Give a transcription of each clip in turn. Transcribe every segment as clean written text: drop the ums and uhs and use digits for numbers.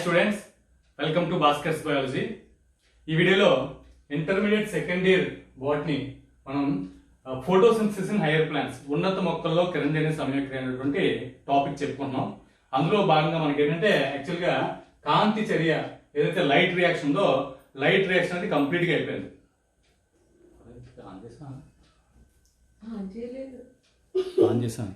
Students, welcome to Bhaskar's biology. ఈ వీడియోలో intermediate second year botany మనం ఫోటోసింథసిస్ ఇన్ హైయర్ ప్లాంట్స్, ఉన్నత మొక్కల్లో కిరణజన్య సమయక్రియ అనేటువంటి టాపిక్ చెప్పుకుంటున్నాం. అందులో భాగంగా మనకి ఏంటంటే యాక్చువల్గా కాంతి చర్య ఏదైతే లైట్ రియాక్షన్ ఉందో లైట్ రియాక్షన్ అనేది కంప్లీట్గా అయిపోయింది. ఆన్ చేశాను.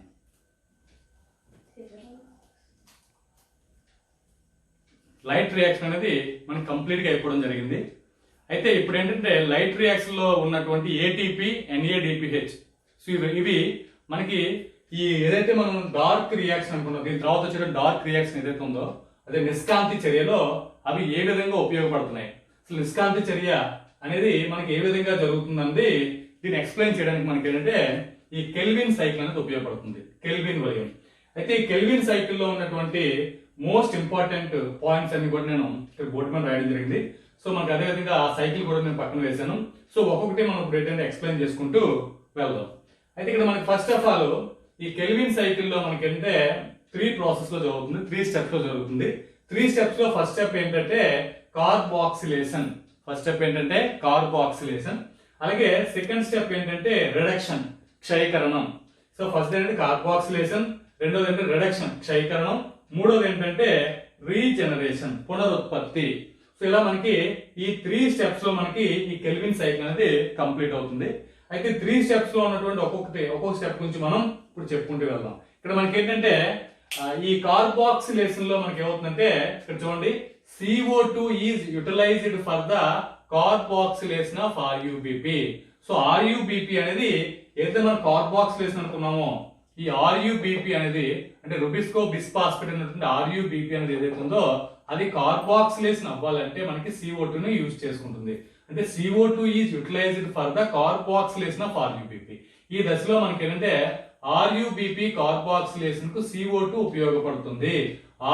లైట్ రియాక్షన్ అనేది మనకి కంప్లీట్గా అయిపోవడం జరిగింది. అయితే ఇప్పుడు ఏంటంటే లైట్ రియాక్షన్ లో ఉన్నటువంటి ఏటీపీ, ఎన్ఏడిపిహెచ్, సో ఇవి మనకి ఈ ఏదైతే మనం డార్క్ రియాక్షన్ అనుకున్నాం, దీని తర్వాత వచ్చే డార్క్ రియాక్షన్ ఏదైతే ఉందో అదే నిష్కాంతి చర్యలో అవి ఏ విధంగా ఉపయోగపడుతున్నాయి, అసలు నిష్కాంతి చర్య అనేది మనకి ఏ విధంగా జరుగుతుందన్నది దీన్ని ఎక్స్ప్లెయిన్ చేయడానికి మనకి ఏంటంటే ఈ కెల్విన్ సైకిల్ అనేది ఉపయోగపడుతుంది. కెల్విన్ వలయం. అయితే ఈ కెల్విన్ సైకిల్లో ఉన్నటువంటి మోస్ట్ ఇంపార్టెంట్ పాయింట్స్ అన్ని కూడా నేను ఇక్కడ బోర్డు మీద రాయడం జరిగింది. సో మనకు అదే విధంగా ఆ సైకిల్ కూడా నేను పక్కన వేశాను. సో ఒక్కొక్కటి మనం ఇప్పుడు ఏంటంటే ఎక్స్ప్లెయిన్ చేసుకుంటూ వెళ్దాం. అయితే ఇక్కడ మనకి ఫస్ట్ ఆఫ్ ఆల్ ఈ కెల్విన్ సైకిల్లో మనకి ఏంటంటే 3 ప్రాసెస్ లో జరుగుతుంది, 3 స్టెప్స్ లో జరుగుతుంది. 3 స్టెప్స్ లో ఫస్ట్ స్టెప్ ఏంటంటే కార్బాక్సిలేషన్. ఫస్ట్ స్టెప్ ఏంటంటే కార్బాక్సిలేషన్. అలాగే సెకండ్ స్టెప్ ఏంటంటే రిడక్షన్, క్షయకరణం. సో ఫస్ట్ ఏంటంటే కార్బాక్సిలేషన్, రెండోది ఏంటంటే రిడక్షన్, క్షయకరణం, మూడోది ఏంటంటే రీజనరేషన్, పునరుత్పత్తి. సో ఇలా మనకి ఈ 3 స్టెప్స్ లో మనకి ఈ కెల్విన్ సైకిల్ అనేది కంప్లీట్ అవుతుంది. అయితే 3 స్టెప్స్ లో ఉన్నటువంటి ఒక్కొక్క స్టెప్ గురించి మనం ఇప్పుడు చెప్పుకుంటూ వెళ్దాం. ఇక్కడ మనకి ఏంటంటే ఈ కార్బాక్సిలేషన్ లో మనకి ఏమవుతుందంటే ఇక్కడ చూడండి, CO2 is utilized for the carboxylation of RUBP. So RUBP అనేది ఏదైతే మనం కార్బాక్సిలేషన్ అనుకున్నామో ఈ RUBP అనేది అంటే రుబిస్కో బిస్ఫాస్ఫేట్ అనేటువంటి RUBP అనేది ఏదైతే ఉందో అది కార్బాక్సిలేషన్ అవ్వాలంటే మనకి CO2 ని యూజ్ చేసుకుంటుంది. అంటే CO2 is utilized for the carboxylation of RUBP. ఈ దశలో మనకి ఏంటంటే RUBP కార్బాక్సిలేషన్ కు CO2 ఉపయోగపడుతుంది.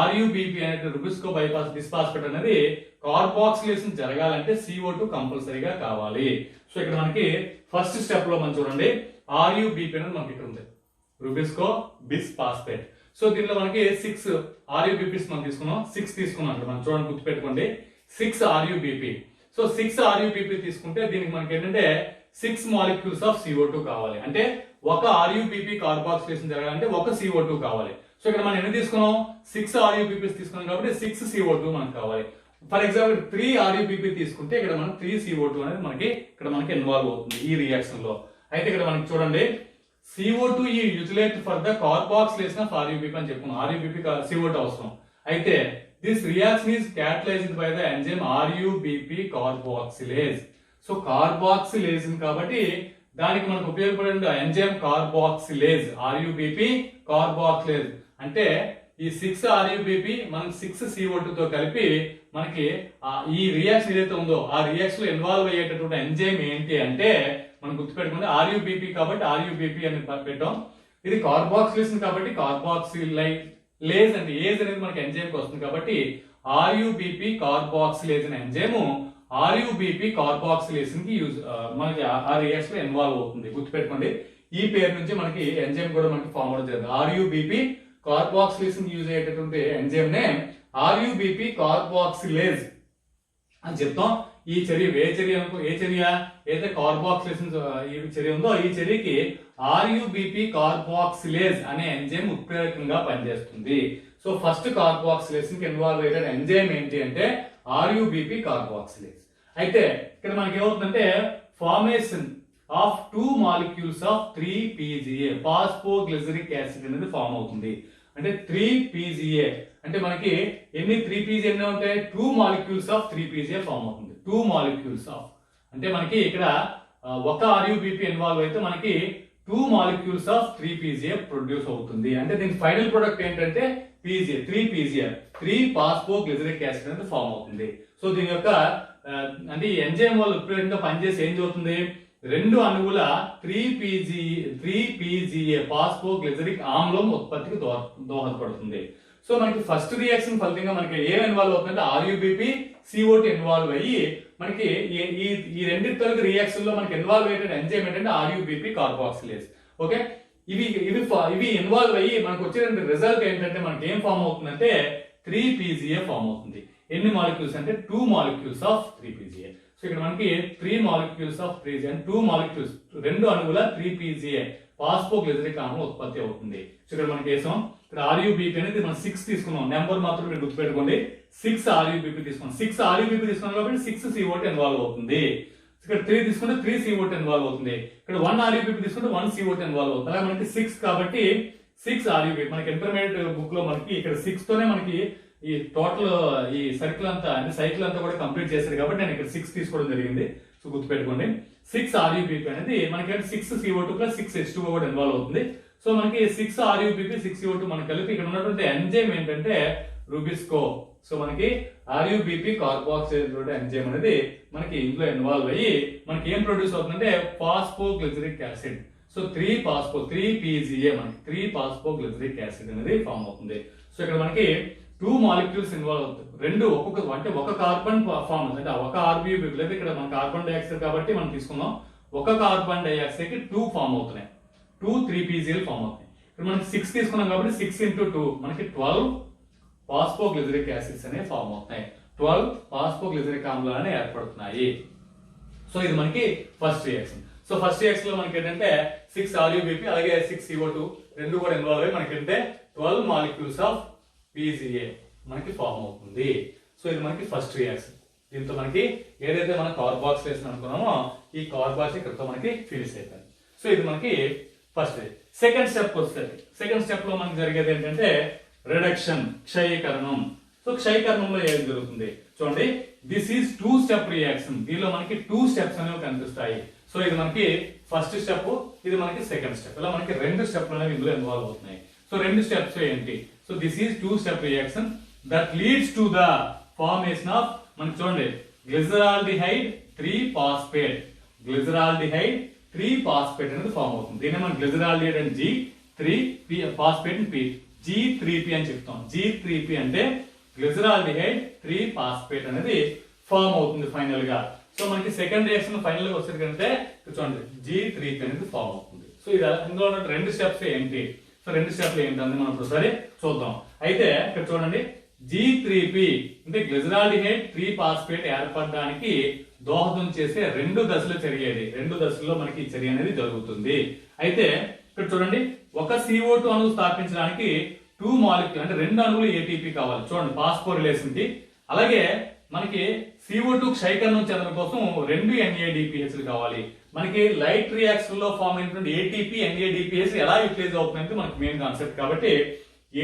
RUBP అనేది రుబిస్కో బిస్ఫాస్ఫేట్ అనేది కార్బాక్సిలేషన్ జరగాలంటే CO2 కంపల్సరీగా కావాలి. సో ఇక్కడ మనకి ఫస్ట్ స్టెప్ లో మనం చూడండి RUBP అనేది మనకి ఇక్కడ ఉంది, రుబిస్కో బిస్ఫాస్ఫేట్. సో దీనిలో మనకి 6 RUBPs మనం తీసుకున్నాం, 6 తీసుకున్నాం అంటే మనం చూడండి, గుర్తుపెట్టుకోండి 6 RUBP. సో 6 RUBP తీసుకుంటే దీనికి మనకి ఏంటంటే 6 మాలిక్యూల్స్ ఆఫ్ CO2 కావాలి. అంటే ఒక RUBP కార్బాక్సిలేషన్ జరగాలంటే ఒక CO2 కావాలి. సో ఇక్కడ మనం ఎన్ని తీసుకున్నాం, 6 RUBPs తీసుకున్నాం కాబట్టి 6 CO2 మనకు కావాలి. ఫర్ ఎగ్జాంపుల్ 3 RUBP తీసుకుంటే ఇక్కడ మనం 3 CO2 అనేది మనకి ఇక్కడ మనకి ఇన్వాల్వ్ అవుతుంది ఈ రియాక్షన్ లో. అయితే ఇక్కడ మనకి చూడండి CO2 ఈ utilised for the carboxylation of RUBP అని చెప్పుకున్నాం. RUBP CO2 అవసరం. అయితే this reaction is catalysed by the enzyme RUBP carboxylase. So carboxylation కాబట్టి దానికి మనకు ఉపయోగపడే ఎంజైమ్ కార్బాక్సిలేజ్, RUBP కార్బాక్సిలేజ్. అంటే ఈ 6 RUBP మనం 6 CO2 తో కలిపి మనకి ఈ రియాక్షన్ ఏదైతే ఉందో ఆ రియాక్షన్ లో ఇన్వాల్వ్ అయ్యేటటువంటి ఎంజైమ్ ఏంటి అంటే మనం గుర్తుపెట్టుకుంటే RUBP కాబట్టి RUBP అని పెట్టాం. ఇది కార్బాక్సిలేషన్ కాబట్టి కార్బాక్సిలేజ్ అంటే ఏజ్ అనేది మనకి ఎంజైమ్ కి వస్తుంది కాబట్టి RUBP కార్బాక్సిలేజ్ అనే ఎంజైమ్ RUBP కార్బాక్సిలేషన్ కి మనకి ఆ రియాక్షన్ లో ఇన్వాల్వ్ అవుతుంది. గుర్తుపెట్టుకోండి, ఈ పేరు నుంచి మనకి ఎంజైమ్ కూడా మనకి ఫామ్ అవడం జరిగింది. RUBP కార్బాక్సిలేషన్ యూజ్ అయ్యేటటువంటి ఎంజైమ్ నే RUBP కార్బాక్సిలేజ్ అని చెప్తాం. ఈ చర్య ఏ చర్య ఏదైతే కార్బాక్సిలేషన్ ఈ చర్య ఉందో ఈ చర్యకి RUBP కార్బాక్సిలేజ్ అనే ఎంజైమ్ ఉత్ప్రేరకంగా పనిచేస్తుంది. సో ఫస్ట్ కార్బాక్సిలేషన్ కి ఇన్వాల్వ్ అయ్యే ఎంజైమ్ ఏంటి అంటే RUBP కార్బాక్సిలేజ్. అయితే ఇక్కడ మనకి ఏమవుతుందంటే formation of 2 molecules of 3PGA phosphoglyceric acid అనేది ఫామ్ అవుతుంది. అంటే 3PGA అంటే మనకి ఎన్ని 3PGA ఎన్ని ఉంటాయి, 2 మాలిక్యూల్స్ ఆఫ్ 3PGA ఫామ్ అవుతుంది. 2 మాలిక్యూల్స్ ఆఫ్ అంటే మనకి ఇక్కడ ఒక RUBP ఇన్వాల్వ్ అయితే మనకి 2 మాలిక్యూల్స్ ఆఫ్ 3PGA ప్రొడ్యూస్ అవుతుంది. అంటే దీని ఫైనల్ ప్రొడక్ట్ ఏంటంటే PGA, 3PGA, 3 ఫాస్ఫోగ్లిజరిక్ యాసిడ్ అనేది ఫామ్ అవుతుంది. సో దీని యొక్క అంటే ఈ ఎంజైమ్ వల్ల ఉపయోగంగా పనిచేసి ఏం జరుగుతుంది, 2 అణువుల 3PGA ఫాస్ఫోగ్లిజరిక్ ఆమ్లం ఉత్పత్తికి దోహదపడుతుంది. సో మనకి ఫస్ట్ రియాక్షన్ ఫలితంగా మనకి ఏం ఇన్వాల్వ్ అవుతుందంటే RUBP CO2 ఇన్వాల్వ్ అయ్యి మనకి ఈ రెండింటి తరగతి రియాక్షన్ లో మనకి ఇన్వాల్వ్ అయ్యే ఎంజైమ్ ఏంటంటే RUBP కార్బాక్సిలేజ్. ఓకే, ఇవి ఇన్వాల్వ్ అయ్యి మనకు వచ్చే రిజల్ట్ ఏంటంటే మనకి ఏం ఫామ్ అవుతుందంటే 3PGA ఫామ్ అవుతుంది. ఎన్ని మాలిక్యూల్స్ అంటే 2 మాలిక్యూల్స్ ఆఫ్ 3PGA. సో ఇక్కడ మనకి 3 molecules of 3PGA and 2 molecules 2 అణువుల 3PGA ఫాస్ఫోగ్లిజరిక్ ఆమ్లం ఉత్పత్తి అవుతుంది. సో ఇక్కడ మనకి వేసాం, ఇక్కడ RUBP అనేది మనం 6 తీసుకున్నాం, నెంబర్ మాత్రం మీరు గుర్తుపెట్టుకోండి. 6 RUBP తీసుకున్నాం, 6 RUBP తీసుకున్నాం కాబట్టి 6 CO2 ఇన్వాల్వ్ అవుతుంది. ఇక్కడ 3 తీసుకుంటే 3 CO2 ఇన్వాల్వ్ అవుతుంది. ఇక్కడ 1 RUBP తీసుకుంటే 1 CO2 ఇన్వాల్వ్ అవుతుంది. అలాగే మనకి 6 కాబట్టి 6 RUBP. మనకి ఇంటర్మీడియట్ బుక్ లో మనకి ఇక్కడ 6 తోనే మనకి ఈ టోటల్ ఈ సర్కిల్ అంతా అంటే సైకిల్ అంతా కూడా కంప్లీట్ చేశారు కాబట్టి నేను ఇక్కడ 6 తీసుకోవడం జరిగింది. సో గుర్తుపెట్టుకోండి, 6 RUBP అనేది మనకి 6 CO2 ప్లస్ 6 H2O కూడా ఇన్వాల్వ్ అవుతుంది. సో మనకి 6 RUBP 6 CO2 మనకి కలిపి ఇక్కడ ఉన్నటువంటి ఎంజైమ్ ఏంటంటే రుబిస్కో. సో మనకి RUBP కార్బాక్సిలేజ్ ఎంజైమ్ అనేది మనకి ఇందులో ఇన్వాల్వ్ అయ్యి మనకి ఏం ప్రొడ్యూస్ అవుతుందంటే ఫాస్ఫోగ్లిజరిక్ యాసిడ్. సో 3PGA మనకి 3-ఫాస్ఫోగ్లిజరిక్ యాసిడ్ అనేది ఫామ్ అవుతుంది. సో ఇక్కడ మనకి 2 మాలిక్యూల్స్ ఇన్వాల్వ్ అవుతాయి. రెండు ఒక్కొక్క అంటే ఒక కార్బన్ ఫామ్ అవుతుంది, అంటే ఒక RBUP లేదు. ఇక్కడ మన కార్బన్ డైఆక్సైడ్ కాబట్టి మనం తీసుకున్నాం, ఒక కార్బన్ డైఆక్సైడ్ కి 2 ఫామ్ అవుతున్నాయి, 2 3PGA ఫామ్ అవుతాయి. ఇక్కడ మనకి 6 తీసుకున్నాం కాబట్టి 6 into 2 మనకి 12 ఫాస్ఫోగ్లిజరిక్ యాసిడ్స్ అనేవి ఫామ్ అవుతున్నాయి, 12 ఫాస్ఫోగ్లిజరిక్ ఆమ్లాలు ఏర్పడుతున్నాయి. సో ఇది మనకి first reaction. So first reaction లో మనకి ఏంటంటే 6 RUBP అలాగే 6 CO2 రెండు కూడా ఇన్వాల్వ్ అయ్యి మనకి అంటే 12 మాలిక్యూల్స్ ఆఫ్ PGA మనకి ఫామ్ అవుతుంది. సో ఇది మనకి ఫస్ట్ రియాక్షన్. దీంతో మనకి ఏదైతే మనం కార్బాక్సిలేషన్ అనుకున్నామో ఈ కార్బాక్స్ ఇక్కడతో మనకి ఫినిష్ అయిపోయింది. సో ఇది మనకి ఫస్ట్. సెకండ్ స్టెప్ వస్తే సెకండ్ స్టెప్ లో మనకి జరిగేది ఏంటంటే రిడక్షన్, క్షయీకరణం. సో క్షయీకరణంలో ఏం జరుగుతుంది చూడండి, దిస్ ఈజ్ 2 స్టెప్ రియాక్షన్. దీనిలో మనకి 2 స్టెప్స్ అనేవి కనిపిస్తాయి. సో ఇది మనకి ఫస్ట్ స్టెప్, ఇది మనకి సెకండ్ స్టెప్. ఇలా మనకి 2 స్టెప్లు అనేవి ఇందులో ఇన్వాల్వ్ అవుతున్నాయి. సో 2 స్టెప్స్ ఏంటి? So this is 2 step reaction that leads to the formation of మనకి చూడండి గ్లిజరాల్డిహైడ్ 3-ఫాస్ఫేట్. గ్లిజరాల్డిహైడ్ 3-ఫాస్ఫేట్ అనేది ఫామ్ అవుతుంది. దీన్ని మనం glyceraldehyde and G3P phosphate P G3P అని చెప్తాం. G3P అంటే గ్లిజరాల్డిహైడ్ 3-ఫాస్ఫేట్ అనేది ఫామ్ అవుతుంది ఫైనల్ గా. సో మనకి సెకండ్ రియాక్షన్ ఫైనల్ గా వచ్చేది కంటే చూడండి G3P అనేది ఫామ్ అవుతుంది. సో ఇది ఇందులో ఉన్న 2 స్టెప్స్ ఏంటి? సో 2 స్టెప్లు ఏంటంటే మనం ఒకసారి చూద్దాం. అయితే ఇక్కడ చూడండి G3P అంటే గ్లిజరాల్డిహైడ్ 3-ఫాస్ఫేట్ ఏర్పడడానికి దోహదం చేసే 2 దశల చర్య ఇది. 2 దశల్లో మనకి ఈ చర్య అనేది జరుగుతుంది. అయితే ఇక్కడ చూడండి ఒక CO2 అణువు స్థాపించడానికి 2 మాలిక్యూల్ అంటే 2 అణువులు ATP కావాలి. చూడండి ఫాస్ఫోరిలేషన్ కి. అలాగే మనకి CO2 క్షయీకరణం చెందడం కోసం 2 NADPH కావాలి. మనకి లైట్ రియాక్షన్ లో ఫామ్ అయినటువంటి ATP NADPH ఎలా యూటిలైజ్ అవుతుందంటే మనకి మెయిన్ కాన్సెప్ట్. కాబట్టి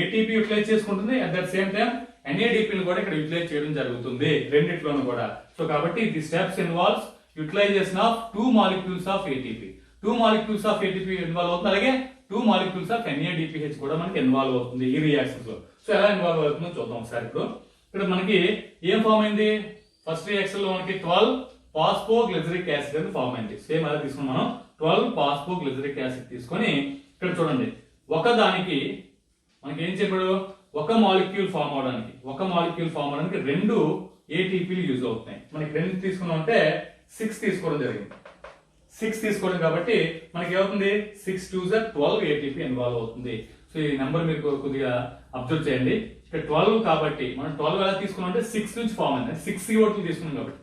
ATP యూటిలైజ్ చేసుకుంటుంది, at that same time NADP ని కూడా ఇక్కడ యూటిలైజ్ చేయడం జరుగుతుంది రెండిట్లోనూ కూడా. సో కాబట్టి the steps involves utilization of 2 molecules of ATP. 2 molecules of ATP involve అవుతుంది, అలాగే 2 మాలిక్యూల్స్ ఆఫ్ NADPH కూడా మనకి ఇన్వాల్వ్ అవుతుంది ఈ రియాక్షన్స్ లో. సో ఎలా ఇన్వాల్వ్ అవుతుందో చూద్దాం ఒకసారి. ఇక్కడ మనకి ఏం ఫామ్ అయింది? ఫస్ట్ రియాక్షన్ లో మనకి 12 ఫాస్ఫోగ్లిజరిక్ యాసిడ్ అని ఫామ్ అయింది. సేమ్ అలా తీసుకుని మనం 12 ఫాస్ఫోగ్లిజరిక్ యాసిడ్ తీసుకొని ఇక్కడ చూడండి ఒక దానికి మనకి ఏం చెప్పాడు, ఒక మాలిక్యూల్ ఫామ్ అవడానికి 2 ATPలు యూజ్ అవుతున్నాయి. మనకి 2 తీసుకున్నాం అంటే 6 తీసుకోవడం జరిగింది. 6 తీసుకోవడం కాబట్టి మనకి ఏమవుతుంది 6 2 12 ATP ఇన్వాల్వ్ అవుతుంది. సో ఈ నెంబర్ మీరు కొద్దిగా అబ్జర్వ్ చేయండి. ఇక్కడ 12 కాబట్టి మనం 12 ఎలా తీసుకున్నాం అంటే 6 నుంచి ఫామ్ అయింది. 6 CO2 తీసుకున్నాం కాబట్టి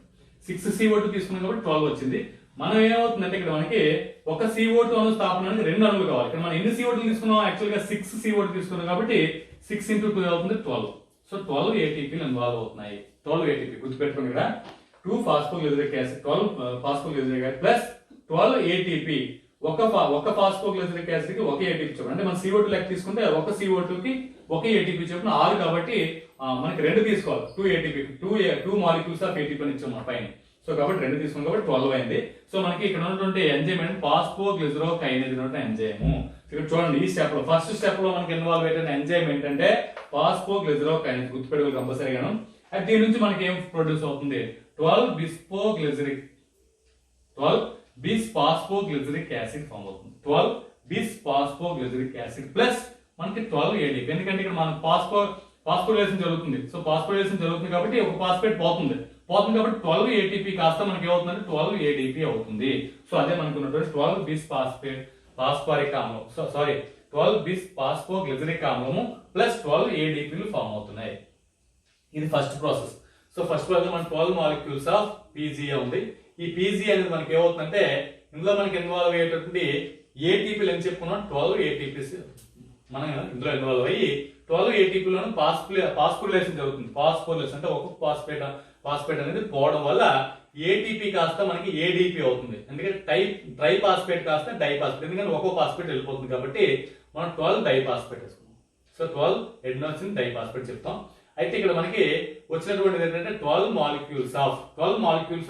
6 CO2 తీసుకున్నాం కాబట్టి 12 వచ్చింది. మనం ఏమవుతుందంటే ఇక్కడ మనకి ఒక CO2 అణు స్థాపనానికి 2 అణువులు కావాలి. ఇక్కడ మనం ఎన్ని CO2 తీసుకున్నాం? యాక్చువల్ గా 6 CO2 తీసుకున్నాం కాబట్టి 6 into 2 అవుతుంది 12. సో 12 ATPలు ఇన్వాల్వ్ అవుతున్నాయి. 12 ATP గుర్తుపెట్టుకోండి ఇక్కడ 2 phosphoglyceric acid 12 phosphoglyceric acid plus 12 ATP. ఒక ఫాస్ఫోగ్లిజరిక్ యాసిడ్ కి ఒక ATP చెప్పండి. అంటే మనం CO2 లెక్క తీసుకుంటే ఒక CO2 కి ఒక ATP చెప్పిన 6 కాబట్టి మనకి 2 తీసుకోవాలి. 2 ATP 2 మాలిక్యూల్స్ ఆఫ్ ATP అని ఇచ్చాం మన పైన. సో కాబట్టి 2 తీసుకున్నాం కాబట్టి 12 అయింది. సో మనకి ఇక్కడ ఉన్నటువంటి ఎంజైమ్ అంటే ఫాస్ఫోగ్లిజరోకైనేజ్ అనేటువంటి ఎంజైమ్. ఇక్కడ చూడండి ఈ స్టెప్ లో ఫస్ట్ స్టెప్ లో మనకి ఇన్వాల్వ్ అయిన ఎంజైమ్ ఏంటంటే ఫాస్ఫోగ్లిజరోకైనేజ్. గుర్తుపెట్టుకోవాలి కంపల్సరీగాను. అది దీని నుంచి మనకి ఏం ప్రొడ్యూస్ అవుతుంది? 12 బిస్ఫాస్ఫోగ్లిజరిక్ యాసిడ్ ఫామ్ అవుతుంది. 12 బిస్ఫాస్ఫోగ్లిజరిక్ యాసిడ్ ప్లస్ మనకి 12 ADP. ఎందుకంటే ఇక్కడ మనకి ఫాస్ఫోరిలేషన్ జరుగుతుంది. సో ఫాస్ఫోరిలేషన్ జరుగుతుంది కాబట్టి ఒక ఫాస్ఫేట్ పోతుంది కాబట్టి 12 ATP కాస్త మనకి ఏమవుతుందంటే 12 ADP అవుతుంది. సో అదే మనకు ఉన్నటువంటి 12 బిస్ఫాస్ఫరిక్ ఆమ్లం 12 బిస్ఫాస్ఫోగ్లిజరిక్ ఆమ్లము ప్లస్ 12 ADPలు ఫామ్ అవుతున్నాయి. ఇది first process. So first process మన 12 మాలిక్యూల్స్ ఆఫ్ పీజీఏ ఉంది. ఈ పీజీ అనేది మనకి ఏమవుతుందంటే ఇందులో మనకి ఇన్వాల్వ్ అయ్యేటటువంటి ఏటీపీలు అని చెప్పుకున్నాం. 12 ఏటీపీస్ మనం ఇందులో ఇన్వాల్వ్ అయ్యి 12 ఏటీపీలోను ఫాస్ఫోరిలేషన్ జరుగుతుంది. ఫాస్ఫోరిలేషన్ అంటే ఒక్కొక్క ఫాస్ఫేట్ అనేది పోవడం వల్ల ఏటీపీ కాస్త మనకి ఏడీపీ అవుతుంది. ఎందుకంటే డ్రై ఫాస్ఫేట్ కాస్త డైఫాస్ఫేట్, ఎందుకంటే ఒక్కో ఫాస్ఫేట్ వెళ్ళిపోతుంది కాబట్టి మనం 12 డైఫాస్ఫేట్ వేసుకున్నాం. సో 12 ఎడినోసిన్ డైఫాస్ఫేట్ చెప్తాం. అయితే ఇక్కడ మనకి వచ్చినటువంటిది ఏంటంటే 12 మాలిక్యూల్స్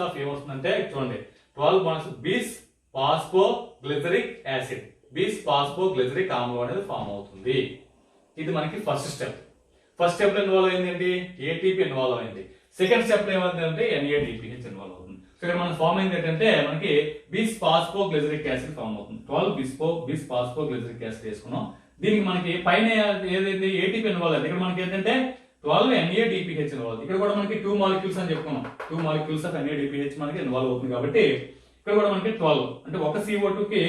ఆఫ్ ఏమొస్తుందంటే చూడండి 12 మాలిక్యూల్స్ బీస్ ఫాస్ఫోగ్లిజరిక్ యాసిడ్, బీస్ ఫాస్ఫోగ్లిజరిక్ ఆమ్లం అనేది ఫామ్ అవుతుంది. ఇది మనకి ఫస్ట్ స్టెప్. ఫస్ట్ స్టెప్ లో ఇన్వాల్వ్ అయింది ఏంటి? ఏటీపీ ఇన్వాల్వ్ అయింది. సెకండ్ స్టెప్ లో ఏమైందంటే NADPH ఇన్వాల్వ్ అవుతుంది. సో ఇక్కడ మనకి ఫామ్ అయింది ఏంటంటే మనకి బీస్ ఫాస్ఫోగ్లిజరిక్ యాసిడ్ ఫామ్ అవుతుంది. 12 బీస్ ఫాస్ఫోగ్లిజరిక్ యాసిడ్ వేసుకున్నాం. దీనికి మనకి పైన ఏదైతే ఏటీపీ ఇన్వాల్వ్ అయింది, ఇక్కడ మనకి ఏంటంటే 12 NADPH ఇన్వాల్వ్. ఇక్కడ కూడా మనకి 2 మాలిక్యూల్స్ అని చెప్పుకున్నాం. 2 మాలిక్యూల్స్ ఆఫ్ NADPH మనకి ఇన్వాల్వ్ అవుతుంది కాబట్టి ఇక్కడ కూడా మనకి 12 అంటే ఒక CO2 కి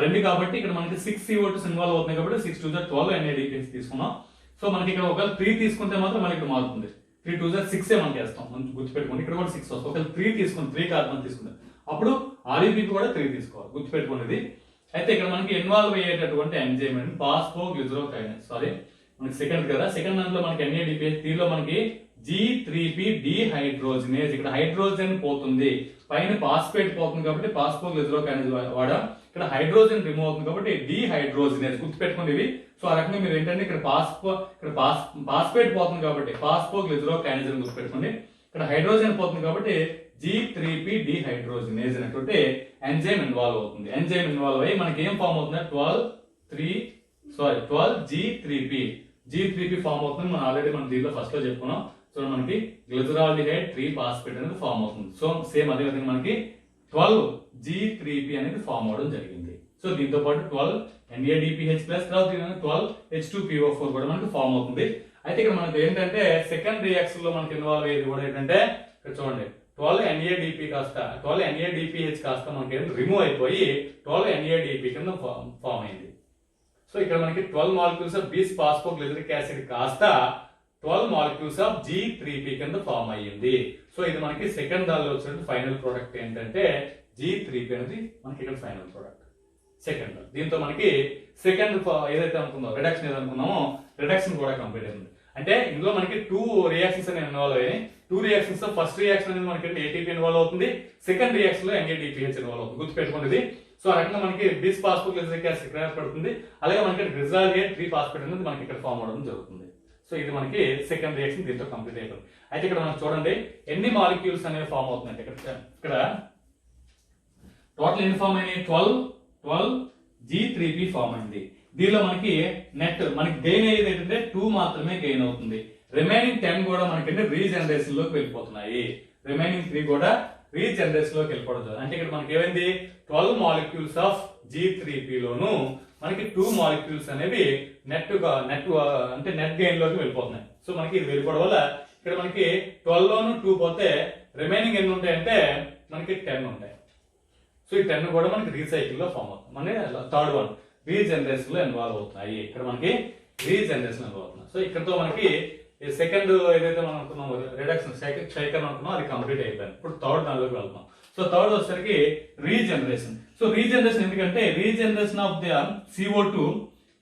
2 కాబట్టి ఇక్కడ మనకి 6 CO2s ఇన్వాల్వ్ అవుతుంది కాబట్టి 6 2 12 NADPH తీసుకున్నాం. సో మనకి ఇక్కడ ఒక 3 తీసుకుంటే మాత్రం మనకి ఇక్కడ మారుతుంది. 3 2 6 మనకి వేస్తాం. మనం గుర్తుపెట్టుకోండి ఇక్కడ కూడా 6 వస్తుంది. ఒకవేళ 3 తీసుకుని 3 కార్బన్ తీసుకుంటాం అప్పుడు RUBP కూడా 3 తీసుకోవాలి, గుర్తుపెట్టుకోండి. అయితే ఇక్కడ మనకి ఇన్వాల్వ్ అయ్యేటటువంటి ఎంజైమ్ అండి ఫాస్ఫోగ్లిజరోకైనేస్. సారీ మనకి సెకండ్ కదా, సెకండ్ దాంట్లో మనకి NADPH, 3 లో మనకి G3P డిహైడ్రోజినేజ్. ఇక్కడ హైడ్రోజన్ పోతుంది, పైన ఫాస్ఫేట్ పోతుంది కాబట్టి ఫాస్ఫోగ్లిజరోకైనేజ్ వాడాం. ఇక్కడ హైడ్రోజన్ రిమూవ్ అవుతుంది కాబట్టి డిహైడ్రోజినేజ్, గుర్తుపెట్టుకోండి ఇవి. సో ఆ రకంగా మీరు ఏంటంటే ఇక్కడ ఫాస్ఫేట్ పోతుంది కాబట్టి ఫాస్ఫోగ్లిజరోకైనేజ్ అని గుర్తుపెట్టుకోండి. ఇక్కడ హైడ్రోజన్ పోతుంది కాబట్టి G3P డిహైడ్రోజినేజ్ అనేటువంటి ఎంజైమ్ ఇన్వాల్వ్ అవుతుంది. ఎంజైమ్ ఇన్వాల్వ్ అయ్యి మనకి ఏం ఫామ్ అవుతుంది? 12G3P ఫామ్ అవుతుంది. మనం ఆల్రెడీ మనం దీంట్లో ఫస్ట్ లో చెప్పుకున్నాం. సో మనకి గ్లిజరాల్డిహైడ్ 3 ఫాస్ఫేట్ అనేది ఫామ్ అవుతుంది. సో సేమ్ అదే విధంగా మనకి 12G3P అనేది ఫామ్ అవడం జరిగింది. సో దీంతో పాటు 12 NADPH ప్లస్ తర్వాత 12 H2PO4 కూడా మనకి ఫామ్ అవుతుంది. అయితే ఇక్కడ మనకి ఏంటంటే సెకండ్ రియాక్షన్ లో మనకి ఇన్వాల్వ్ అయ్యేది కూడా ఏంటంటే ఇక్కడ చూడండి 12 NADPH కాస్త మనకి రిమూవ్ అయిపోయి 12 NADP కింద ఫామ్ అయింది. సో ఇక్కడ మనకి 12 molecules of bees phosphoglyceric acid కాస్త 12 మాలిక్యూల్స్ ఆఫ్ G3P కింద ఫామ్ అయ్యింది. సో ఇది మనకి సెకండ్ దానిలో వచ్చిన ఫైనల్ ప్రోడక్ట్ ఏంటంటే G3P అనేది మనకి ఇక్కడ ఫైనల్ ప్రోడక్ట్ సెకండ్. దీంతో మనకి సెకండ్ ఏదైతే అనుకున్నామో రిడక్షన్ ఏదనుకున్నామో రిడక్షన్ కూడా కంప్లీట్ అయింది. అంటే ఇందులో మనకి 2 రియాక్షన్స్ అనేవి ఇన్వాల్వ్ అయ్యాయి. 2 రియాక్షన్స్ ఫస్ట్ రియాక్షన్ అనేది మనకి ATP ఇన్వాల్వ్ అవుతుంది, సెకండ్ రియాక్షన్ లో NADPH ఇన్వాల్వ్ అవుతుంది, గుర్తుపెట్టుకోండి. సో ఆ రకంగా మనకి బీస్ ఫాస్ఫోగ్లిజరిక్ యాసిడ్ ఇక్కడ ఏర్పడుతుంది. అలాగే మనకి గ్లిజరాల్డిహైడ్ 3 ఫాస్ఫేట్ అనేది మనకి ఇక్కడ ఫామ్ అవడం జరుగుతుంది. సో ఇది మనకి సెకండ్ రియాక్షన్ దీంతో కంప్లీట్ అయిపోతుంది. అయితే ఇక్కడ మనం చూడండి ఎన్ని మాలిక్యూల్స్ అనేవి ఫామ్ అవుతున్నాయి. ఇక్కడ టోటల్ ఎన్ని ఫామ్ అయినాయి? 12 G3P ఫామ్ అయింది. దీనిలో మనకి నెట్ మనకి గెయిన్ అయ్యేది ఏంటంటే 2 మాత్రమే గెయిన్ అవుతుంది. రిమైనింగ్ 10 కూడా మనకి రీజనరేషన్ లోకి వెళ్ళిపోతున్నాయి. రిమైనింగ్ 3 కూడా రీజనరేషన్ లోకి వెళ్ళిపోవడం. అంటే ఇక్కడ మనకి ఏమైంది 12 మాలిక్యూల్స్ ఆఫ్ G3P లోను మనకి 2 మాలిక్యూల్స్ అనేవి నెట్ అంటే నెట్ గెయిన్ లోకి వెళ్ళిపోతున్నాయి. సో మనకి ఇది వెళ్ళిపోవడం వల్ల ఇక్కడ మనకి 12 లోను 2 పోతే రిమైనింగ్ ఎన్ని ఉంటాయంటే మనకి 10 ఉంటాయి. సో ఈ 10 కూడా మనకి రీసైకిల్ లో ఫామ్ అవుతుంది. మన థర్డ్ వన్ రీజనరేషన్ లో ఇన్వాల్వ్ అవుతున్నాయి. ఇక్కడ మనకి రీజనరేషన్ ఇన్వాల్వ్ అవుతుంది. సో ఇక్కడతో మనకి సెకండ్ ఏదైతే మనం అనుకున్నామో రిడక్షన్ క్షయకరణ అనుకున్నాం అది కంప్లీట్ అయిపోయింది. ఇప్పుడు థర్డ్ దానిలోకి వెళ్తున్నాం. సో థర్డ్ వచ్చేసరికి రీజనరేషన్. సో రీజనరేషన్ ఎందుకంటే regeneration of the CO2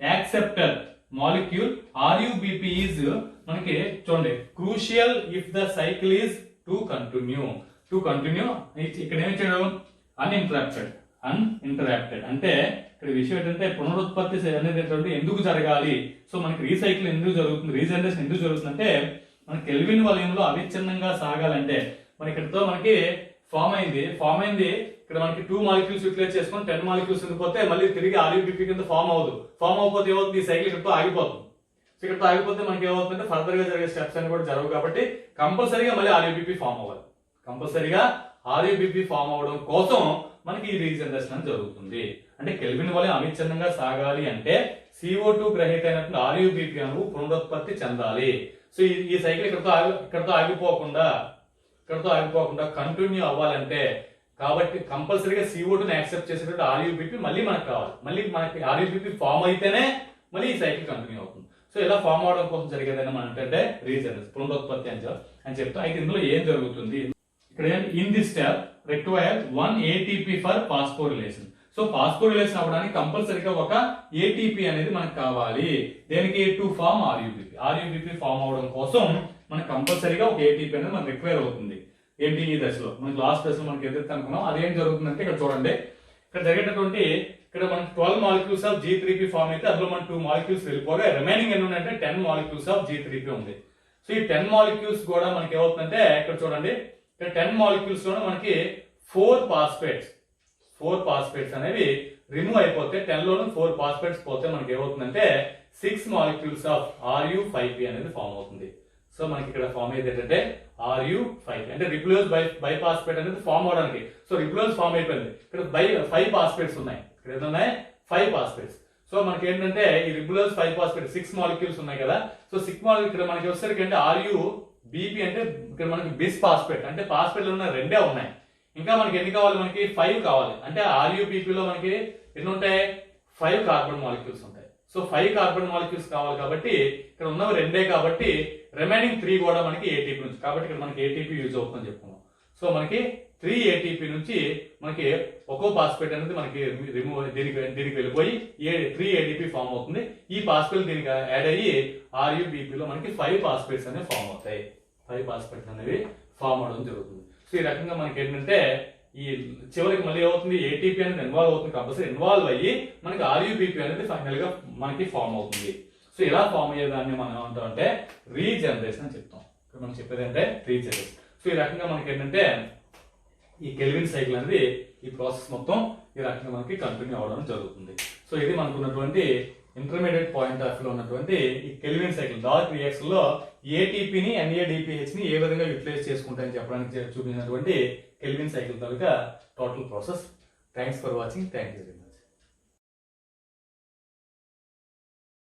acceptor molecule RUBP is మనకి చూడండి crucial if the cycle is to continue. ఇక్కడ ఏమి చేయడం అన్ఇంటరాప్టెడ్ అంటే ఇక్కడ విషయం ఏంటంటే పునరుత్పత్తి అనేది ఎందుకు జరగాలి? సో మనకి రీసైకిల్ ఎందుకు జరుగుతుంది, రీజనరేషన్ ఎందుకు జరుగుతుంది అంటే మనకి కెల్విన్ వలయంలో అవిచ్ఛిన్నంగా సాగాలంటే మన ఇక్కడతో మనకి ఫామ్ అయింది. ఇక్కడ మనకి 2 మాలిక్యూల్స్ యూటిలైజ్ చేసుకొని 10 మాలిక్యూల్స్ ఉండిపోతే మళ్ళీ తిరిగి RUBP కింద ఫామ్ అవకపోతే ఏమవుతుంది? ఈ సైకిల్ ఇక్కడతో ఆగిపోతుంది. సో ఇక్కడతో ఆగిపోతే మనకి ఏమవుతుందంటే ఫర్దర్ గా జరిగే స్టెప్స్ అని కూడా జరగవు కాబట్టి కంపల్సరీగా మళ్ళీ RUBP ఫామ్ అవ్వాలి. కంపల్సరీగా RUBP ఫామ్ అవడం కోసం మనకి ఈ రీజనరేషన్ అని జరుగుతుంది. అంటే కెల్విన్ వలయం అవిచ్ఛిన్నంగా సాగాలి అంటే CO2 గ్రహీత అయినటువంటి RUBP అణువు పునరుత్పత్తి చెందాలి. సో ఈ సైకిల్ ఇక్కడతో ఆగిపోకుండా కంటిన్యూ అవ్వాలంటే కాబట్టి కంపల్సరీగా CO2ని యాక్సెప్ట్ చేసేటువంటి RUBP మళ్ళీ మనకు కావాలి. మళ్ళీ మనకి RUBP ఫామ్ అయితేనే మళ్ళీ ఈ సైకిల్ కంటిన్యూ అవుతుంది. సో ఇలా ఫామ్ అవడం కోసం జరిగేదని మనం అంటే రీజనరేషన్ పునరుత్పత్తి అని చెప్తాం. అయితే ఇందులో ఏం జరుగుతుంది ఇక్కడ in this step require 1 ATP for phosphorylation. So phosphorylation అవ్వడానికి కంపల్సరీగా ఒక ఏటీపీ అనేది మనకు కావాలి. దేనికి? టు ఫార్మ్ ఆర్యూబిపి ఫామ్ అవడం కోసం మనకు కంపల్సరీగా ఒక ఏటీపీ అనేది మనకు రిక్వైర్ అవుతుంది. ఏంటి ఈ దశలో మనకి లాస్ట్ దశలో మనకి ఏదైతే అనుకున్నాం అదేం జరుగుతుందంటే ఇక్కడ చూడండి, ఇక్కడ జరిగేటటువంటి ఇక్కడ మనకి 12 మాలిక్యూల్స్ ఆఫ్ G3P ఫామ్ అయితే అందులో మన 2 మాలిక్యూల్స్ వెళ్ళిపోగా రిమైనింగ్ ఎన్ని ఉన్నాయంటే 10 మాలిక్యూల్స్ ఆఫ్ G3P ఉంది. సో ఈ 10 మాలిక్యూల్స్ కూడా మనకి ఏమవుతుందంటే ఇక్కడ చూడండి, ఇక్కడ 10 మాలిక్యూల్స్ లోనే మనకి 4 ఫాస్ఫేట్స్ అనేవి రిమూవ్ అయిపోతే 10 లోను 4 ఫాస్ఫేట్స్ పోతే మనకి ఏమవుతుందంటే 6 మాలిక్యూల్స్ ఆఫ్ RU5P అనేది ఫామ్ అవుతుంది. సో మనకి ఇక్కడ ఫామ్ అయ్యేది ఏంటంటే RU5P అంటే రిబ్యూలోజ్ బైఫాస్ఫేట్ అనేది ఫామ్ అవడానికి. సో రిబ్యూలోజ్ ఫామ్ అయిపోయింది. ఇక్కడ 5 ఫాస్ఫేట్స్ ఉన్నాయి. ఇక్కడ ఏదో ఉన్నాయి 5 ఫాస్ఫేట్స్. సో మనకి ఏంటంటే ఈ రిబ్యూలోజ్ 5 ఫాస్ఫేట్ 6 మాలిక్యూల్స్ ఉన్నాయి కదా. సో 6 మాలిక్యూల్ ఇక్కడ మనకి వచ్చేసరికి అంటే RUBP అంటే ఇక్కడ మనకి బిస్ ఫాస్ఫేట్ అంటే ఫాస్ఫేట్లు ఉన్న 2 ఉన్నాయి. ఇంకా మనకి ఎన్ని కావాలి? మనకి 5 కావాలి. అంటే RUBP లో మనకి ఎన్ని ఉంటాయి? 5 కార్బన్ మాలిక్యూల్స్ ఉంటాయి. సో 5 కార్బన్ మాలిక్యూల్స్ కావాలి కాబట్టి ఇక్కడ ఉన్నవి 2 కాబట్టి రిమైనింగ్ 3 కూడా మనకి ఏటీపీ నుంచి, కాబట్టి ఇక్కడ మనకి ఏటీపీ యూజ్ అవుతుందని చెప్పుకున్నాం. సో మనకి 3 ఏటీపీ నుంచి మనకి ఒక్కో ఫాస్ఫేట్ అనేది మనకి రిమూవ్ దీనికి వెళ్ళిపోయి 3 ఏటీపీ ఫామ్ అవుతుంది. ఈ ఫాస్ఫేట్ దీనికి యాడ్ అయ్యి RUBP లో మనకి 5 ఫాస్ఫేట్స్ అనేవి ఫామ్ అవుతాయి. 5 ఫాస్ఫేట్స్ అనేవి ఫామ్ అవడం జరుగుతుంది. సో ఈ రకంగా మనకి ఏంటంటే ఈ చివరికి మళ్ళీ ఏమవుతుంది? ఏటీపీ అనేది ఇన్వాల్వ్ అవుతుంది. కంపల్సరీ ఇన్వాల్వ్ అయ్యి మనకి RUBP అనేది ఫైనల్ గా మనకి ఫామ్ అవుతుంది. సో ఇలా ఫామ్ అయ్యేదాన్ని మనం ఏమంటాం అంటే రీజనరేషన్ అని చెప్తాం. ఇక్కడ మనం చెప్పేది అంటే రీజనరేషన్. సో ఈ రకంగా మనకి ఏంటంటే ఈ కెల్విన్ సైకిల్ అనేది ఈ ప్రాసెస్ మొత్తం ఈ రకంగా మనకి కంటిన్యూ అవడం జరుగుతుంది. సో ఇది మనకున్నటువంటి ఇంటర్మీడియట్ పాయింట్ ఆఫ్ లో ఉన్నటువంటి ఈ కెల్విన్ సైకిల్ డార్క్ రియాక్షన్ లో ఏటీపీని NADPH ని ఏ విధంగా యూటిలైజ్ చేసుకుంటాయని చెప్పడానికి చూపించినటువంటి kelvin cycle taluka total process. Thanks for watching. Thank you very much.